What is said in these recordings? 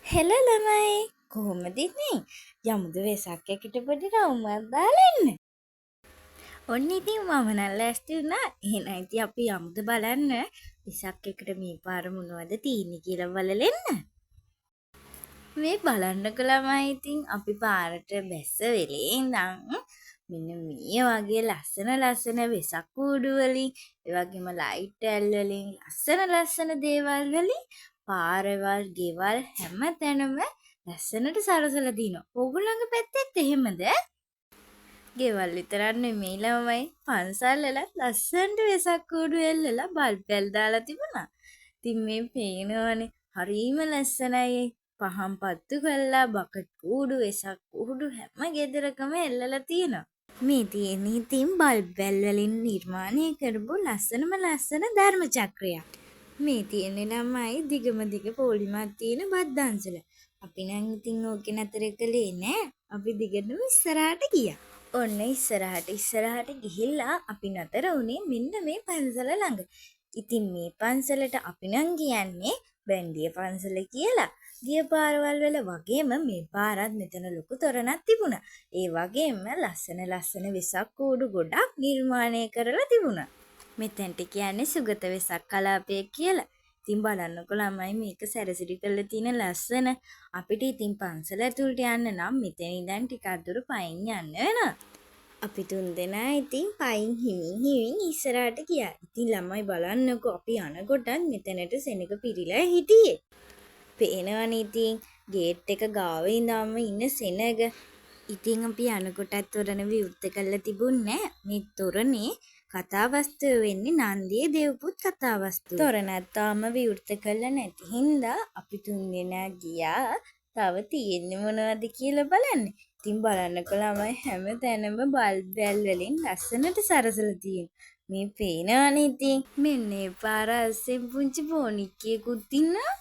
හෙළ ළමයි කොහොමද ඉන්නේ? යමුද වෙසක් එකට පොඩි රවුමක් දාලා එන්න. ඔන්න ඉතින් මම නම් ලෑස්ති වුණා. එහෙනම් ඉතින් අපි යමුද බලන්න වෙසක් එකට මේ පාර මොනවද තියෙන්නේ කියලා බලලා එන්න. මේ බලන්නකෝ ළමයි ඉතින් අපි පාරට බැස්ස වෙලේ ඉඳන් මෙන්න මේ වගේ ලස්සන වෙසක් කූඩු වලින් ඒ වගේම ලයිට් ඇල් වලින් ලස්සන දේවල් වලින් පාරවල් ගෙවල් හැම තැනම ලස්සනට සරසලා දිනවා. ඕගොල්ලන්ගේ පැත්තෙත් එහෙමද? ගෙවල් විතරක් නෙමෙයි ළමයි පන්සල් වල ලස්සනට වෙසක් කූඩු එල්ලලා බල්බ් දාලා තිබුණා. ඉතින් මේ පේනවනේ හරිම ලස්සනයි. පහන් පත්තු කරලා බකට් කූඩු වෙසක් කූඩු හැම ගෙදරකම එල්ලලා තියෙනවා. මේ තියෙන ඉතින් බල්බ් වලින් නිර්මාණය කරපු ලස්සන ධර්ම චක්‍රයක්. මේ තියෙන ළමයි දිගම දිග පොලිමක් තියෙන බද්දන්සල. අපි නම් ඉතින් ඕකේ නතර කළේ නෑ. අපි දිගටම ඉස්සරහට ගියා. ඔන්න ඉස්සරහට ගිහිල්ලා අපි නතර වුණේ මෙන්න මේ පන්සල ළඟ. ඉතින් මේ පන්සලට අපි නම් කියන්නේ බැන්දිය පන්සල කියලා. ගිය පාරවල් වල වගේම මේ පාරත් මෙතන ලොකු තොරණක් තිබුණා. ඒ වගේම ලස්සන වෙසක් කූඩු ගොඩක් නිර්මාණය කරලා තිබුණා. මෙතෙන්ට කියන්නේ සුගත වෙසක් කලාපය කියලා. ඉතින් බලන්නකො ළමයි මේක සැරසිලි කරලා තියෙන ලස්සන. අපිට ඉතින් පන්සල ඇතුළට යන්න නම් මෙතන ඉඳන් ටිකක් දුර පයින් යන්න වෙනවා. අපි තුන්දෙනා ඉතින් පයින් හිමින් ඉස්සරහට ගියා. ඉතින් ළමයි බලන්නකො අපි යනකොටත් මෙතනට සෙනඟ පිරීලා හිටියේ. පේනවනේ ඉතින් ගේට් එක ගාව ඉඳන්ම ඉන්න සෙනඟ. ඉතින් අපි යනකොටත් තොරණ විවෘත කරලා තිබුණේ නැහැ. මේ තොරණේ කතාවස්තුව වෙන්නේ නන්දියේ දෙව්පුත් කතාවස්තුව. තොරණත් තාම විවෘත කරලා නැති හින්දා අපි තුන්දෙනා ගියා තව තියෙන්නේ මොනවද කියලා බලන්න. ඉතින් බලන්නකො ළමයි හැම තැනම බල්බ් වලින් ලස්සනට සරසලා තියෙනවා. මේ පේනවනේ ඉතින් මෙන්න ඒ පාර අස්සෙන් පුංචි පොනික්කියකුත් ඉන්නවා.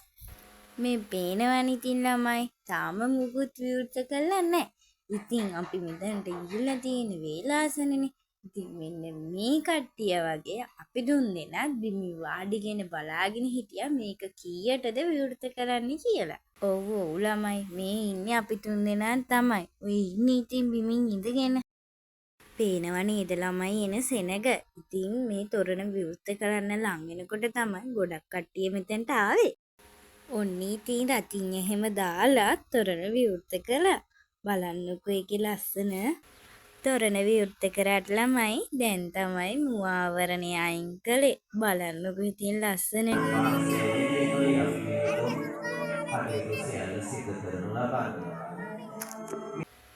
මේ පේනවනේ ඉතින් ළමයි තාම මුකුත් විවෘත කරලා නැහැ. ඉතින් අපි මෙතනට ගිහිල්ලා තියෙන වේලාසනනේ. ඉතින් මෙන්න මේ කට්ටිය වගේ අපි දුන්දෙනා බිමි වාඩිගෙන බලාගෙන හිටියා මේක කීයටද විවෘත කරන්න කියලා. ඔව් ළමයි මේ ඉන්නේ අපි තුන්දෙනා තමයි. ඔය ඉන්නේ ඉතින් බිමින් ඉඳගෙන. පේනව නේද ළමයි එන සෙනඟ. ඉතින් මේ තොරණ විවෘත කරන්න ලං වෙනකොට තමයි ගොඩක් කට්ටිය මෙතනට ආවේ. ඔන්න ඉතින් රතින් එහෙම දාලා තොරණ විවෘත කළා. බලන්නකෝ ඒකේ ලස්සන තොරණ විවෘත කරාට ළමයි දැන් තමයි මුවාවරණය අයින් කළේ. බලන්නකෝ ඉතින් ලස්සන.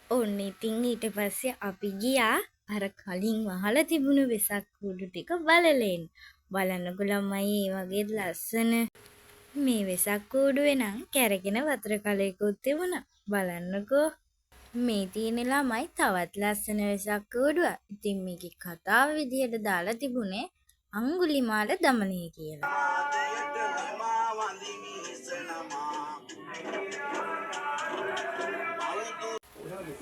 ඔන්න ඉතින් ඊට පස්සේ අපි ගියා අර කලින් වහලා තිබුණු වෙසක් කූඩු ටික බලලෙන්. බලන්නකෝ ළමයි ඒ වගේ ලස්සන මේ වෙසක් කූඩුවේ නම් කැරගෙන වතුර කලයකුත් තිබුණා. බලන්නකෝ මේ තියෙන ළමයි තවත් ලස්සන වෙසක් කූඩුවක්. ඉතින් මේකේ කතාව විදියට දාලා තිබුණේ අඟුලිමාල දමනය කියලා.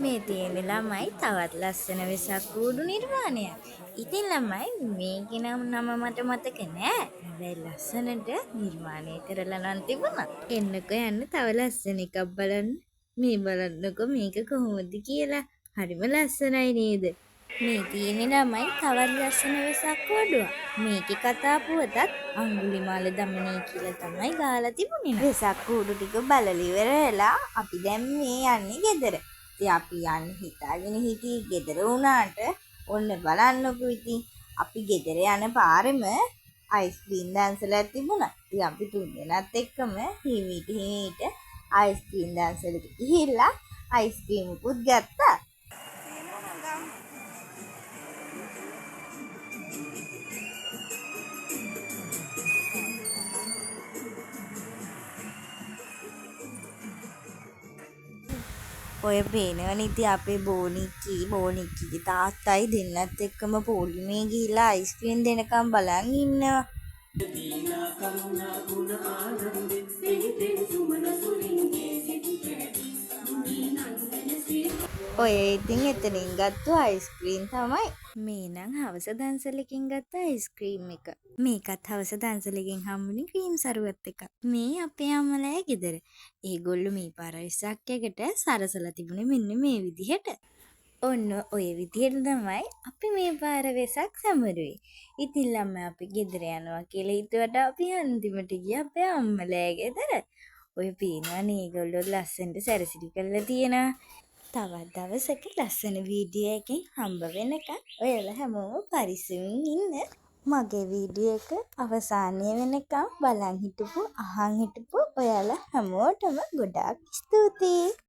මේ තියෙන ළමයි තවත් ලස්සන වෙසක් කූඩු නිර්මාණයක්. ඉතින් ළමයි මේකේ නම මට මතක නෑ. හැබැයි ලස්සනට නිර්මාණය කරලා නම් තිබුණා. එන්නකෝ යන්න තව ලස්සන එකක් බලන්න. මේ බලන්නකෝ මේක කොහොමද කියලා. හරිම ලස්සනයි නේද? මේ තියෙන ළමයි තවත් ලස්සන වෙසක් කූඩුවක්. මේකේ කතා පුවතත් අඟුලිමාල දමනය කියලා තමයි ගාලා තිබුණේ. වෙසක් කූඩු ටික බලලා ඉවර වෙලා අපි දැන් මේ යන්නේ ගෙදර. ඉතින් අපි යන්න හිතාගෙන හිටියේ ගෙදර වුණාට ඔන්න බලන්නකෝ ඉතින් අපි ගෙදර යන පාරෙම අයිස්ක්‍රීම් දන්සලක් තිබුණා. ඉතින් අපි තුන්දෙනාත් එක්කම හිමීට අයිස්ක්‍රීම් දන්සලට ගිහිල්ලා අයිස්ක්‍රීමුකුත් ගත්තා. ඔය පේනවනේ ඉතින් අපේ බෝනික්කි තාත්තයි දෙන්නත් එක්කම පොලිමේ ගිහිල්ලා අයිස්ක්‍රීම් දෙනකම් බලන් ඉන්නවා. ඔය ඉතින් එතනින් ගත්ත අයිස්ක්‍රීම් තමයි. මේ නම් හවස දන්සලකින් ගත්ත අයිස්ක්‍රීම් එක. මේකත් හවස දන්සලගෙන් හම්බුනේ ක්‍රීම් සරුවත් එකක්. මේ අපේ අම්මලා ගෙදර. ඒගොල්ලෝ මේ පාර විසක්කයකට සරසලා තිබුණේ මෙන්න මේ විදිහට. ඔන්න ඔය විදිහට තමයි අපි මේ පාර වෙසක් සමරුවේ. ඉතින් ළමයි අපි ගෙදර යනවා කියලා හිතුවට අපි අන්තිමට ගියේ අපේ අම්මලා ගෙදර. ඔය පේනවනේ ඒගොල්ලෝ ලස්සනට සැරසිලි කරලා තියෙනවා. තවත් දවසක ලස්සන වීඩියෝ එකකින් හම්බ වෙනකන් ඔයාලා හැමෝම පරිස්සමින් ඉන්න. මගේ වීඩියෝ එක අවසානය වෙනකම් බලන් හිටපු අහන් හිටපු ඔයාලා හැමෝටම ගොඩාක් ස්තුතියි.